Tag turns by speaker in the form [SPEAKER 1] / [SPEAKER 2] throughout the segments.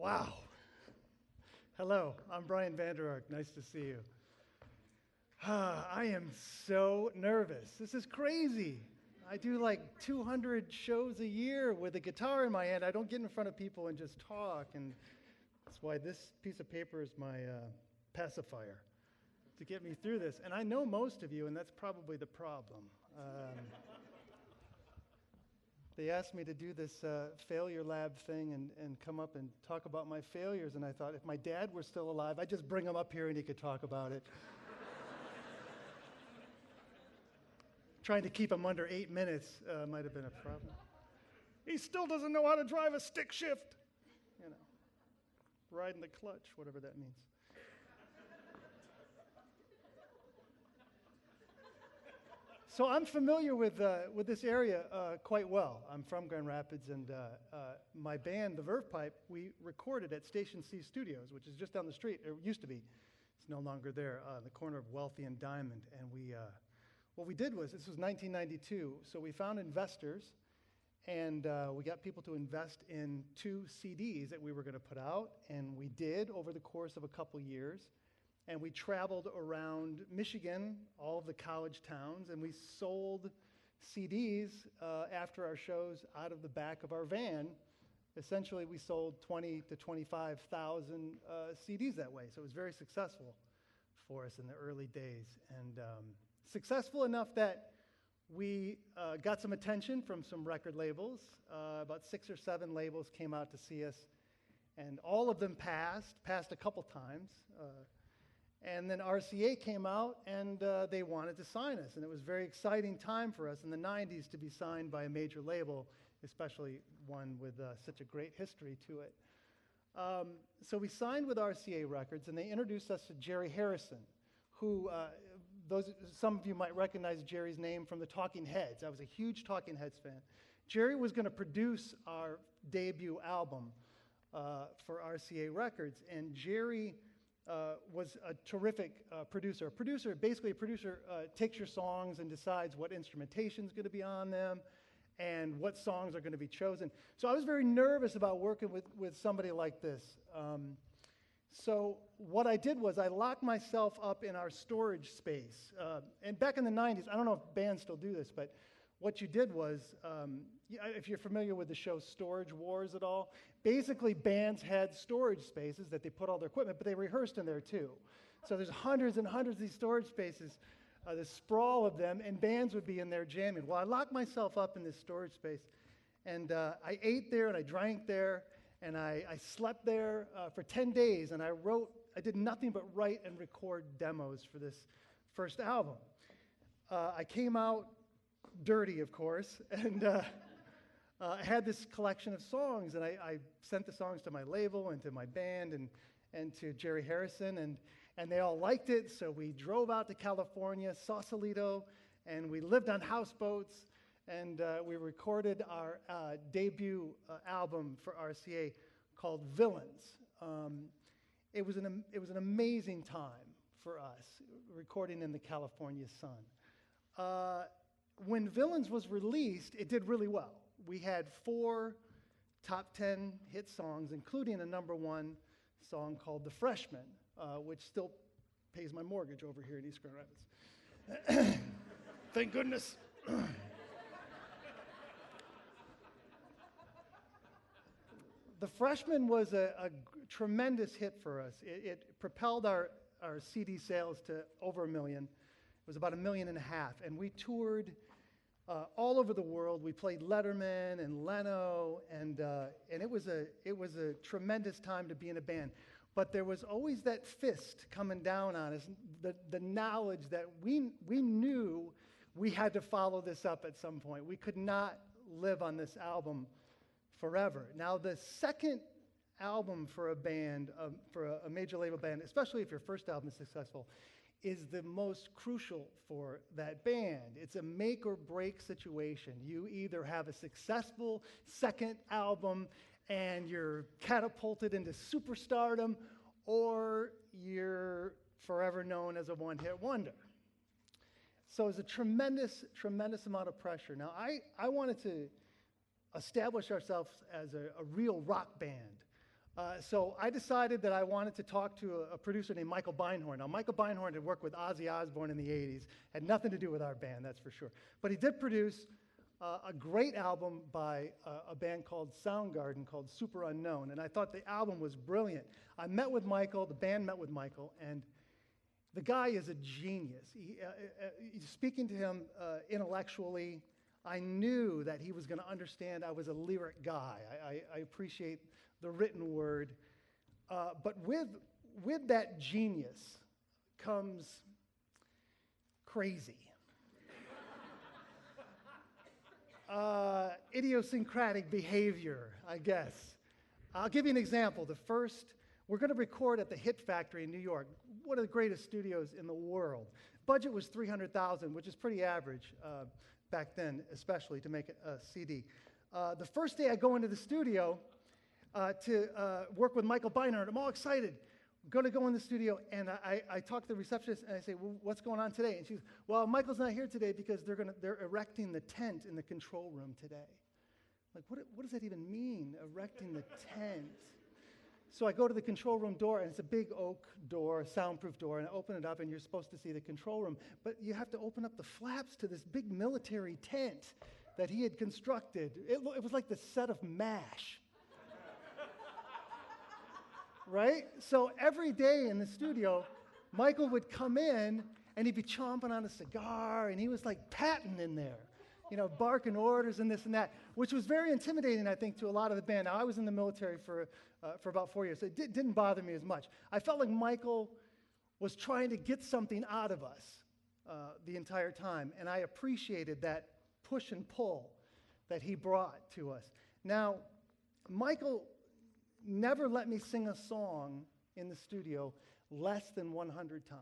[SPEAKER 1] Wow. Hello, I'm Vander Ark. Nice to see you. I am so nervous. This is crazy. I do like 200 shows a year with a guitar in my hand. I don't get in front of people and just talk, and that's why this piece of paper is my pacifier to get me through this. And I know most of you, and that's probably the problem. They asked me to do this failure lab thing and come up and talk about my failures, and I thought if my dad were still alive, I'd just bring him up here and he could talk about it. Trying to keep him under 8 minutes might have been a problem. He still doesn't know how to drive a stick shift. You know, riding the clutch, whatever that means. So I'm familiar with this area quite well. I'm from Grand Rapids, and my band, the Verve Pipe, we recorded at Station C Studios, which is just down the street. It used to be. It's no longer there, on the corner of Wealthy and Diamond. And what we did was, this was 1992, so we found investors, and we got people to invest in 2 CDs that we were going to put out, and we did over the course of a couple years. And we traveled around Michigan, all of the college towns, and we sold CDs after our shows out of the back of our van. Essentially, we sold 20 to 25,000 CDs that way. So it was very successful for us in the early days. And successful enough that we got some attention from some record labels. About 6 or 7 labels came out to see us, and all of them passed a couple times. And then RCA came out, and they wanted to sign us. And it was a very exciting time for us in the 90s to be signed by a major label, especially one with such a great history to it. So we signed with RCA Records, and they introduced us to Jerry Harrison, who some of you might recognize Jerry's name from the Talking Heads. I was a huge Talking Heads fan. Jerry was going to produce our debut album for RCA Records, and Jerry was a terrific producer. Basically a producer takes your songs and decides what instrumentation is going to be on them and what songs are going to be chosen. So I was very nervous about working with somebody like this. So what I did was I locked myself up in our storage space. And back in the 90s, I don't know if bands still do this, but what you did was, if you're familiar with the show Storage Wars at all, basically bands had storage spaces that they put all their equipment, but they rehearsed in there too. So there's hundreds and hundreds of these storage spaces, the sprawl of them, and bands would be in there jamming. Well, I locked myself up in this storage space, and I ate there and I drank there, and I slept there for 10 days, and I did nothing but write and record demos for this first album. I came out dirty, of course, and I had this collection of songs, and I sent the songs to my label and to my band and to Jerry Harrison, and they all liked it, so we drove out to California, Sausalito, and we lived on houseboats, and we recorded our debut album for RCA called Villains. It was an amazing time for us, recording in the California sun. When Villains was released, it did really well. We had 4 top 10 hit songs, including a #1 song called The Freshman, which still pays my mortgage over here in East Grand Rapids. Thank goodness. The Freshman was a tremendous hit for us. It propelled our CD sales to over 1 million. It was about 1.5 million, and we toured all over the world. We played Letterman and Leno, and it was a tremendous time to be in a band. But there was always that fist coming down on us, the knowledge that we knew we had to follow this up at some point. We could not live on this album forever. Now, the second album for a band, for a major label band, especially if your first album is successful, is the most crucial for that band. It's a make or break situation. You either have a successful second album and you're catapulted into superstardom, or you're forever known as a one-hit wonder. So it's a tremendous, tremendous amount of pressure. Now, I wanted to establish ourselves as a real rock band. So I decided that I wanted to talk to a producer named Michael Beinhorn. Now, Michael Beinhorn had worked with Ozzy Osbourne in the 80s, had nothing to do with our band, that's for sure. But he did produce a great album by a band called Soundgarden called Super Unknown, and I thought the album was brilliant. I met with Michael, the band met with Michael, and the guy is a genius. Speaking to him intellectually, I knew that he was going to understand I was a lyric guy. I appreciate the written word. But with that genius comes crazy. Idiosyncratic behavior, I guess. I'll give you an example. We're going to record at the Hit Factory in New York, one of the greatest studios in the world. Budget was $300,000, which is pretty average back then, especially to make a CD. The first day I go into the studio to work with Michael Beinhorn, I'm all excited. I'm going to go in the studio, and I talk to the receptionist, and I say, well, what's going on today? And she's, well, Michael's not here today because they're erecting the tent in the control room today. Like, what does that even mean, erecting the tent? So I go to the control room door, and it's a big oak door, soundproof door, and I open it up, and you're supposed to see the control room. But you have to open up the flaps to this big military tent that he had constructed. It was like the set of MASH. Right? So every day in the studio, Michael would come in, and he'd be chomping on a cigar, and he was like patting in there, barking orders and this and that, which was very intimidating, I think, to a lot of the band. Now, I was in the military for about 4 years, so it didn't bother me as much. I felt like Michael was trying to get something out of us the entire time, and I appreciated that push and pull that he brought to us. Now, Michael never let me sing a song in the studio less than 100 times.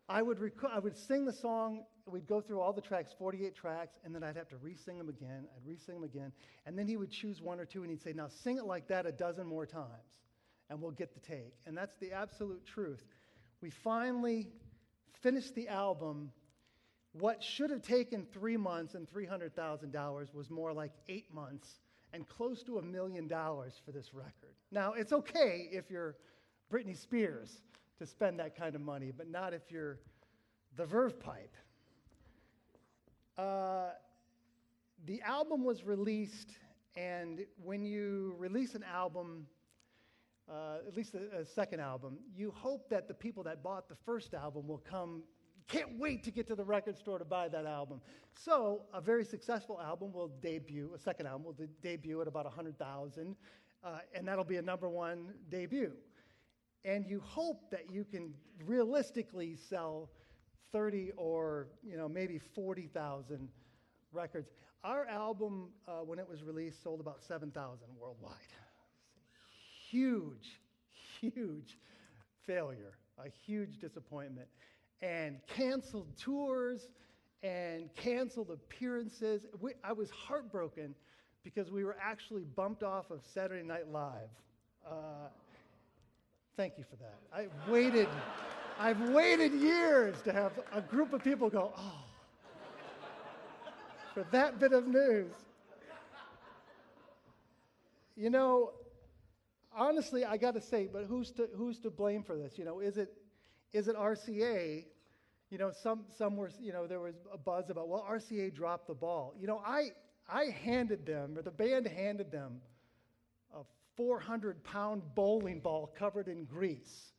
[SPEAKER 1] I would sing the song, we'd go through all the tracks, 48 tracks, and then I'd have to re-sing them again, I'd re-sing them again, and then he would choose one or two, and he'd say, now sing it like that a dozen more times, and we'll get the take. And that's the absolute truth. We finally finished the album. What should have taken 3 months and $300,000 was more like 8 months and close to $1 million for this record. Now, it's okay if you're Britney Spears to spend that kind of money, but not if you're the Verve Pipe. The album was released, and when you release an album, at least a second album, you hope that the people that bought the first album will can't wait to get to the record store to buy that album. So a very successful album will debut, a second album will debut at about 100,000, and that'll be a #1 debut. And you hope that you can realistically sell 30 or maybe 40,000 records. Our album, when it was released, sold about 7,000 worldwide. Huge, huge failure, a huge disappointment. And canceled tours and canceled appearances. I was heartbroken because we were actually bumped off of Saturday Night Live. Thank you for that. I've waited years to have a group of people go, oh, for that bit of news. Honestly, I got to say, but who's to blame for this? Is it RCA? Some were, there was a buzz about, well, RCA dropped the ball. I handed them, or the band handed them, a 400-pound bowling ball covered in grease.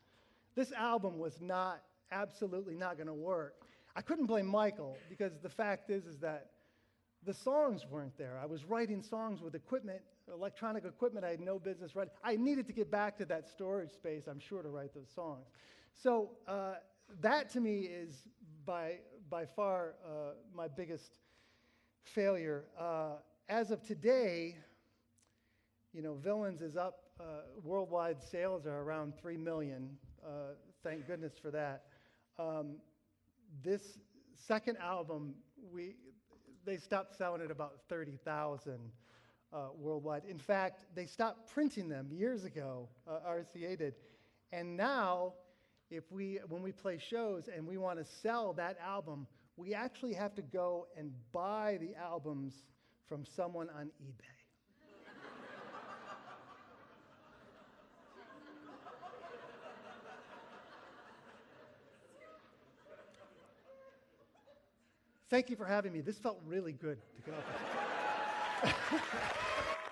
[SPEAKER 1] This album was absolutely not going to work. I couldn't blame Michael, because the fact is that the songs weren't there. I was writing songs with electronic equipment I had no business writing. I needed to get back to that storage space, I'm sure, to write those songs. So that to me is by far my biggest failure. As of today, Villains is up. Worldwide sales are around 3 million. Thank goodness for that. This second album, they stopped selling at about 30,000 worldwide. In fact, they stopped printing them years ago. RCA did, and now, when we play shows and we want to sell that album, we actually have to go and buy the albums from someone on eBay. thank you for having me. This felt really good to get off.